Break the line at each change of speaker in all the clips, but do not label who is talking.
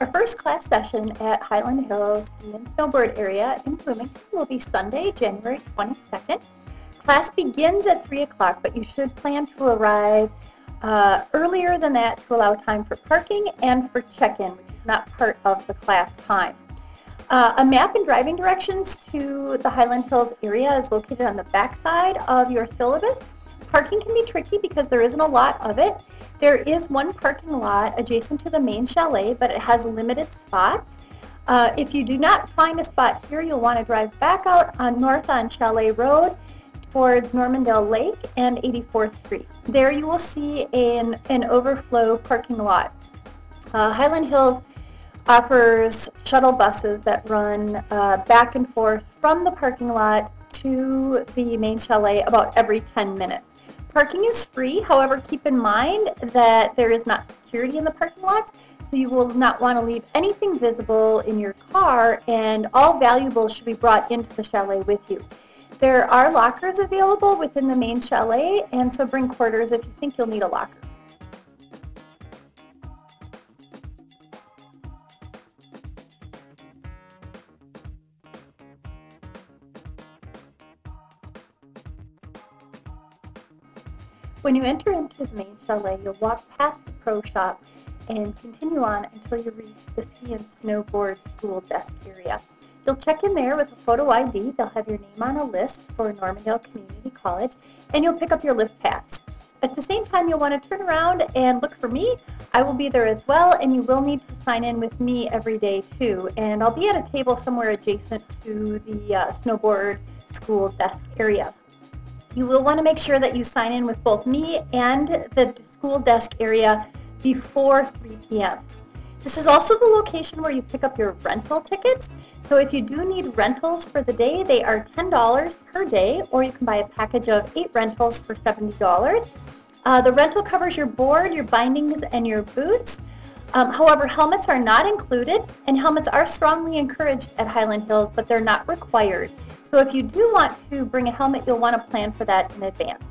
Our first class session at Highland Hills Ski and Snowboard area in Bloomington will be Sunday, January 22nd. Class begins at 3 o'clock, but you should plan to arrive earlier than that to allow time for parking and for check-in, which is not part of the class time. A map and driving directions to the Highland Hills area is located on the back side of your syllabus. Parking can be tricky because there isn't a lot of it. There is one parking lot adjacent to the main chalet, but it has limited spots. If you do not find a spot here, you'll want to drive back out north on Chalet Road towards Normandale Lake and 84th Street. There you will see an overflow parking lot. Highland Hills offers shuttle buses that run back and forth from the parking lot to the main chalet about every 10 minutes. Parking is free, however, keep in mind that there is not security in the parking lots, so you will not want to leave anything visible in your car, and all valuables should be brought into the chalet with you. There are lockers available within the main chalet, and so bring quarters if you think you'll need a locker. When you enter into the main chalet, you'll walk past the pro shop and continue on until you reach the ski and snowboard school desk area. You'll check in there with a photo ID. They'll have your name on a list for Normandale Community College, and you'll pick up your lift pass. At the same time, you'll want to turn around and look for me. I will be there as well, and you will need to sign in with me every day too. And I'll be at a table somewhere adjacent to the snowboard school desk area. You will want to make sure that you sign in with both me and the school desk area before 3 p.m. This is also the location where you pick up your rental tickets. So if you do need rentals for the day, they are $10 per day, or you can buy a package of 8 rentals for $70. The rental covers your board, your bindings, and your boots. However, helmets are not included, and helmets are strongly encouraged at Highland Hills, but they're not required. So if you do want to bring a helmet, you'll want to plan for that in advance.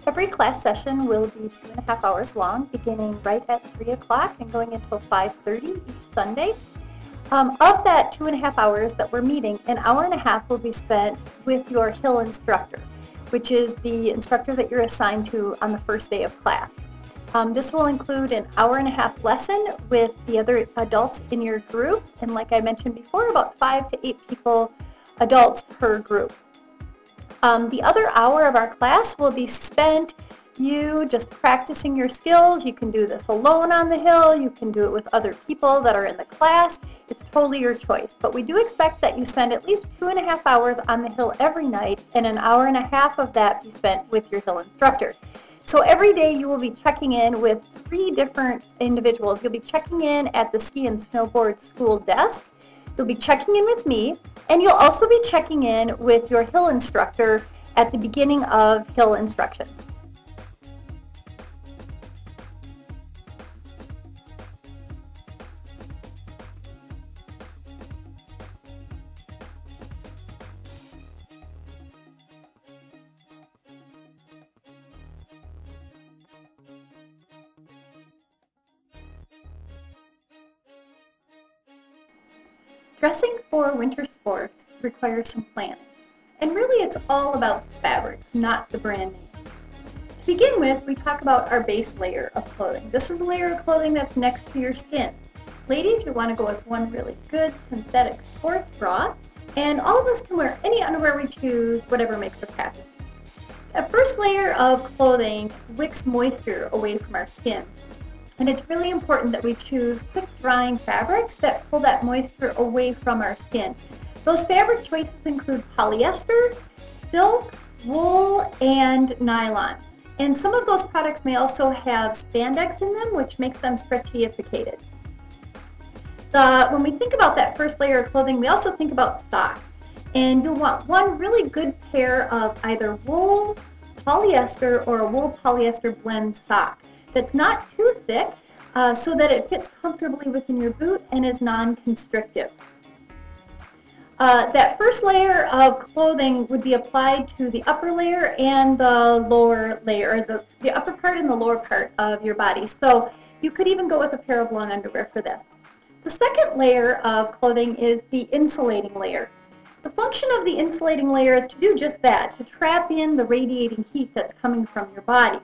Every class session will be 2.5 hours long, beginning right at 3 o'clock and going until 5:30 each Sunday. Of that 2.5 hours that we're meeting, an hour and a half will be spent with your hill instructor, which is the instructor that you're assigned to on the first day of class. This will include an hour and a half lesson with the other adults in your group, and like I mentioned before, about 5 to 8 people, adults per group. The other hour of our class will be spent you just practicing your skills. You can do this alone on the hill. You can do it with other people that are in the class. It's totally your choice. But we do expect that you spend at least 2.5 hours on the hill every night, and an hour and a half of that be spent with your hill instructor. So every day you will be checking in with 3 different individuals. You'll be checking in at the ski and snowboard school desk. You'll be checking in with me, and you'll also be checking in with your hill instructor at the beginning of hill instruction. Dressing for winter sports requires some planning, and really it's all about the fabrics, not the brand name. To begin with, we talk about our base layer of clothing. This is a layer of clothing that's next to your skin. Ladies, you want to go with one really good synthetic sports bra, and all of us can wear any underwear we choose, whatever makes us happy. The first layer of clothing wicks moisture away from our skin. And it's really important that we choose quick drying fabrics that pull that moisture away from our skin. Those fabric choices include polyester, silk, wool, and nylon. And some of those products may also have spandex in them, which makes them stretchificated. When we think about that first layer of clothing, we also think about socks. And you'll want one really good pair of either wool, polyester, or a wool polyester blend sock that's not too thick, so that it fits comfortably within your boot and is non-constrictive. That first layer of clothing would be applied to the upper layer and the lower layer, the upper part and the lower part of your body. So you could even go with a pair of long underwear for this. The second layer of clothing is the insulating layer. The function of the insulating layer is to do just that, to trap in the radiating heat that's coming from your body.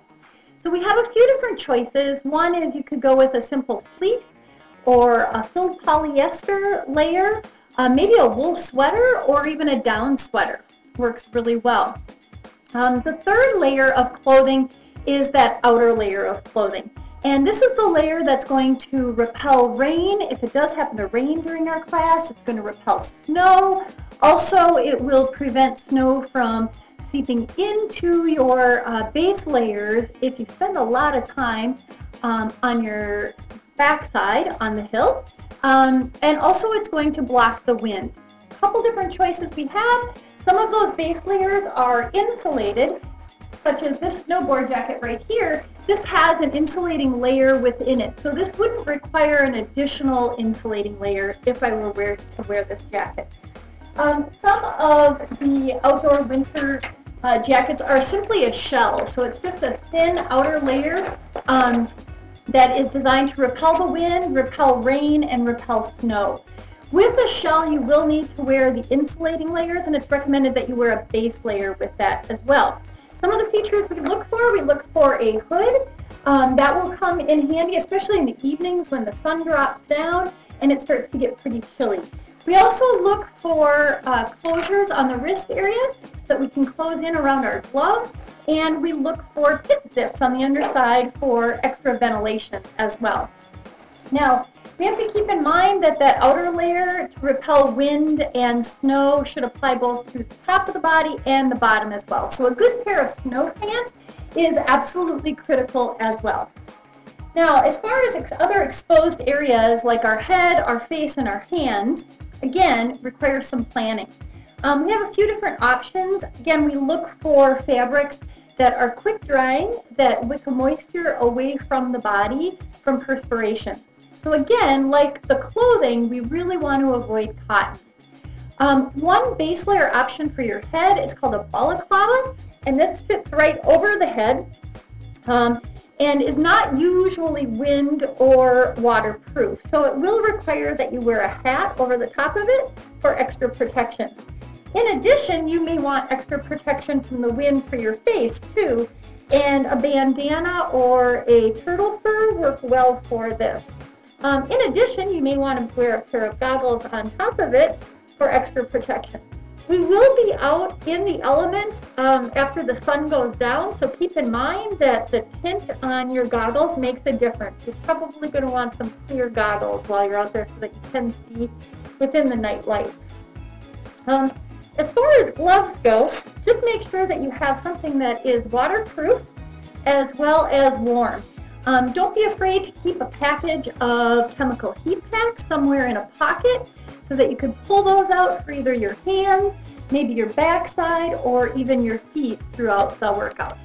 So we have a few different choices. One is you could go with a simple fleece or a filled polyester layer, maybe a wool sweater or even a down sweater. Works really well. The third layer of clothing is that outer layer of clothing. And this is the layer that's going to repel rain. If it does happen to rain during our class, it's going to repel snow. Also, it will prevent snow from seeping into your base layers if you spend a lot of time on your backside on the hill. And also it's going to block the wind. A couple different choices we have. Some of those base layers are insulated, such as this snowboard jacket right here. This has an insulating layer within it, so this wouldn't require an additional insulating layer if I were to wear this jacket. Some of the outdoor winter jackets are simply a shell, so it's just a thin outer layer that is designed to repel the wind, repel rain, and repel snow. With a shell, you will need to wear the insulating layers, and it's recommended that you wear a base layer with that as well. Some of the features we look for a hood. That will come in handy, especially in the evenings when the sun drops down and it starts to get pretty chilly. We also look for closures on the wrist area so that we can close in around our glove, and we look for pit zips on the underside for extra ventilation as well. Now, we have to keep in mind that that outer layer to repel wind and snow should apply both to the top of the body and the bottom as well. So a good pair of snow pants is absolutely critical as well. Now, as far as other exposed areas like our head, our face, and our hands, again, require some planning. We have a few different options. Again, we look for fabrics that are quick drying, that wick moisture away from the body from perspiration. So again, like the clothing, we really want to avoid cotton. One base layer option for your head is called a balaclava, and this fits right over the head and is not usually wind or waterproof. So it will require that you wear a hat over the top of it for extra protection. In addition, you may want extra protection from the wind for your face too, and a bandana or a turtle fur work well for this. In addition, you may want to wear a pair of goggles on top of it for extra protection. We will be out in the elements after the sun goes down, so keep in mind that the tint on your goggles makes a difference. You're probably going to want some clear goggles while you're out there so that you can see within the night lights. As far as gloves go, just make sure that you have something that is waterproof as well as warm. Don't be afraid to keep a package of chemical heat packs somewhere in a pocket so that you can pull those out for either your hands, maybe your backside, or even your feet throughout the workout.